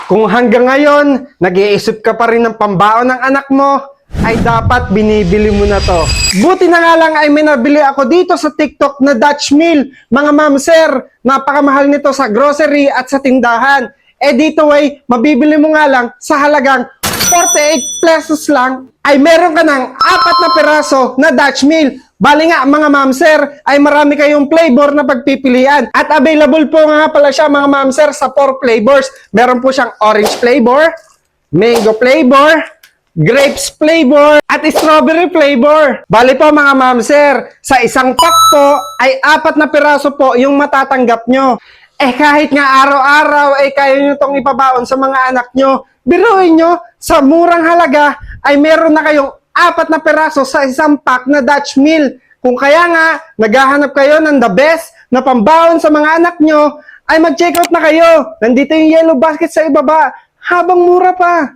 Kung hanggang ngayon, nag-iisip ka pa rin ng pambaon ng anak mo, ay dapat binibili mo na to. Buti na nga lang ay may nabili ako dito sa TikTok na Dutch Mill. Mga ma'am sir, napakamahal nito sa grocery at sa tindahan. Eh dito ay mabibili mo nga lang sa halagang 48 pesos lang ay meron ka ng 4 na peraso na Dutch Mill. Bali nga mga ma'am sir ay marami kayong flavor na pagpipilian. At available po nga pala siya mga ma'am sir sa 4 flavors. Meron po siyang orange flavor, mango flavor, grapes flavor, at strawberry flavor. Bali po mga ma'am sir, sa isang pack po ay 4 na piraso po yung matatanggap nyo. Eh kahit nga araw-araw ay kaya nyo itong ipabaon sa mga anak nyo, biruin nyo, sa murang halaga ay meron na kayong 4 na piraso sa isang pack na Dutch Mill. Kung kaya nga, naghahanap kayo ng the best na pambaon sa mga anak nyo, ay mag-check out na kayo. Nandito yung yellow basket sa ibaba, habang mura pa.